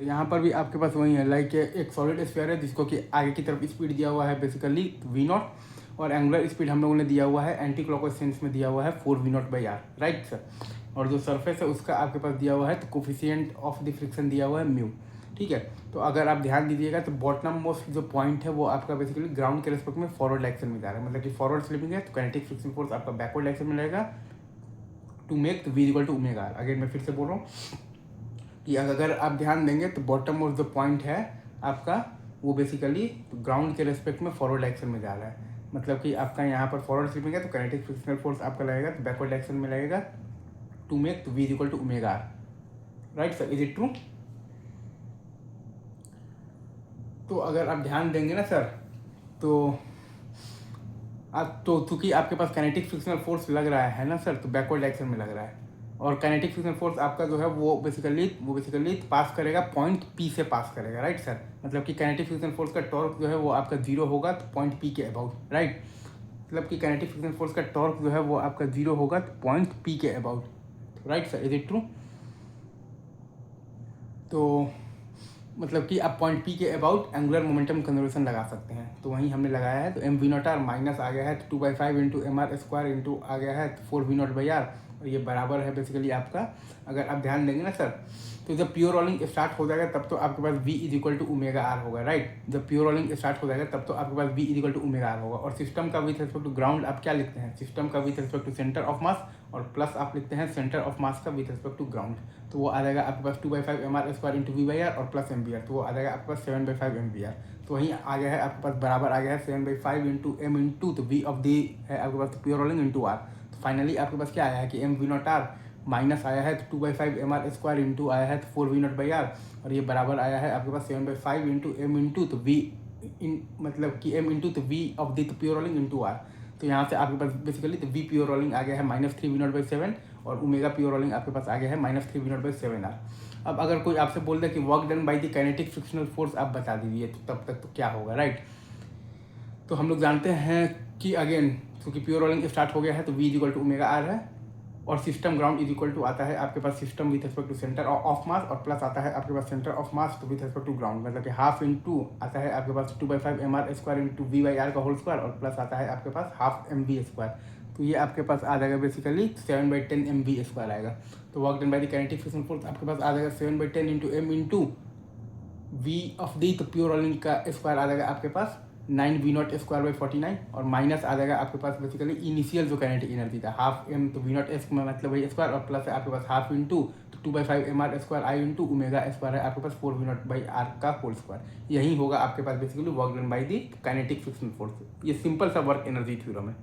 तो यहाँ पर भी आपके पास वही है, लाइक एक सॉलिड स्फीयर है जिसको कि आगे की तरफ स्पीड दिया हुआ है बेसिकली वी नॉट, और एंगुलर स्पीड हम लोगों ने दिया हुआ है एंटी क्लॉकवाइज सेंस में दिया हुआ है 4 v not by r, right sir. और जो सरफेस है उसका आपके पास दिया हुआ है तो कोफिशिएंट ऑफ द फ्रिक्शन दिया हुआ है म्यू, ठीक है। तो अगर आप ध्यान दीजिएगा तो बॉटम मोस्ट जो पॉइंट है वो आपका बेसिकली ग्राउंड के रेस्पेक्ट में फॉरवर्ड डायरेक्शन में जा रहा है, मतलब कि फॉरवर्ड स्लिपिंग है तो काइनेटिक फ्रिक्शन फोर्स आपका बैकवर्ड डायरेक्शन में रहेगा to make v equal to omega r. Again मैं फिर से बोल रहा हूँ कि अगर आप ध्यान देंगे तो बॉटम मोस्ट जो पॉइंट है आपका वो बेसिकली ग्राउंड के रेस्पेक्ट में फॉरवर्ड डायरेक्शन में जा रहा है, मतलब कि आपका यहाँ पर फॉरवर्ड स्लिपिंग है तो काइनेटिक फ्रिक्शनल फोर्स आपका लगेगा तो बैकवर्ड डायरेक्शन में लगेगा to make v equal to omega r, right sir, is it true. तो अगर आप ध्यान देंगे ना सर तो आप तो चूंकि आपके पास काइनेटिक फ्रिक्शनल फोर्स लग रहा है ना सर, तो बैकवर्ड डायरेक्शन में लग रहा है, और काइनेटिक फ्रिक्शनल फोर्स आपका जो है वो बेसिकली पास करेगा पॉइंट पी से पास करेगा, राइट सर। मतलब कि काइनेटिक फ्रिक्शनल फोर्स का टॉर्क जो है वो आपका जीरो होगा तो पॉइंट पी के अबाउट, राइट। मतलब कि काइनेटिक फ्रिक्शनल फोर्स का टॉर्क जो है वो आपका जीरो होगा तो पॉइंट पी के about, right sir, is it true. तो मतलब कि आप पॉइंट पी के अबाउट एंगुलर मोमेंटम कंजर्वेशन लगा सकते हैं, तो वहीं हमने लगाया है। तो m v naught r minus आ गया है तो 2/5 into M are square into आ गया है तो 4 वी नॉट बाई आर, और ये बराबर है बेसिकली आपका, अगर आप ध्यान देंगे ना सर तो जब प्योर रोलिंग स्टार्ट हो जाएगा तब तो आपके पास v is equal to omega r होगा, राइट। जब प्योर रोलिंग स्टार्ट हो जाएगा तब तो आपके पास v is equal to omega r होगा। और सिस्टम का विथ रिस्पेक्ट टू ग्राउंड आप क्या लिखते हैं, सिस्टम का with respect to centre of mass, और प्लस आप लिखते हैं सेंटर ऑफ मास का विथ रिस्पेक्ट टू ग्राउंड, तो वो आ जाएगा आपके पास 2/5 M R square into we by r और प्लस एम बी आर, तो वो आ जाएगा आपके पास 7/5 एम बी आर। तो वहीं आ गया है आपके पास बराबर आ गया है 7/5 इंटू एम इंटू तो वी ऑफ दी है आपके पास प्योर रोलिंग इंटू आर। तो फाइनली आपके पास क्या आया है कि m v naught r minus आया है तो 2/5 एम आर स्क्वायर इंटू आया है तो 4 वी नॉट बाई आर, और ये बराबर आया है आपके पास 7/5 इंटू एम इंटू तो वी इन मतलब कि एम इंटू तो वी ऑफ दी तो प्योर रोलिंग इंटू आर। तो यहाँ से आपके पास बेसिकली तो वी प्योर रोलिंग आ गया है -3 वी नॉट बाई 7, और ओमेगा प्योर रोलिंग आपके पास आ गया है -3 वी नॉट बाई 7 आर। अब अगर कोई आपसे बोल दे कि work done by the kinetic frictional force आप बता दीजिए, तो तब तक तो क्या होगा, राइट। तो हम लोग जानते हैं कि अगेन क्योंकि प्योर रोलिंग स्टार्ट हो गया है तो v is equal to omega r है, और system ground is equal to आता है आपके पास system with respect to centre of mass, और प्लस आता है आपके पास सेंटर ऑफ मास तो विथ रिस्पेक्ट टू ग्राउंड, मतलब कि हाफ इंटू आता है आपके पास 2/5 M R square into we by are का होल स्क्वायर, और प्लस आता है आपके पास हाफ एम वी स्क्वायर। तो ये आपके पास आ जाएगा बेसिकली 7/10 एम वी स्क्वायर आएगा। तो work done by the kinetic friction force आपके पास आ जाएगा 7/10 into M into V of the तो प्योर रोलिंग का स्क्वायर आ जाएगा आपके पास 9 वी नॉट स्क्वायर बाई 49, और माइनस आ जाएगा आपके पास बेसिकली इनिशियल जो काइनेटिक एनर्जी था हाफ एम तो वी नॉट एस में मतलब वही स्क्वायर, और प्लस है आपके पास हाफ इंटू तो 2/5 M R square I into omega square है आपके पास 4 वी नॉट बाई आर का होल स्क्वायर। यही होगा आपके पास basically work done by the kinetic friction force. ये सिंपल सा वर्क एनर्जी थ्योरम है।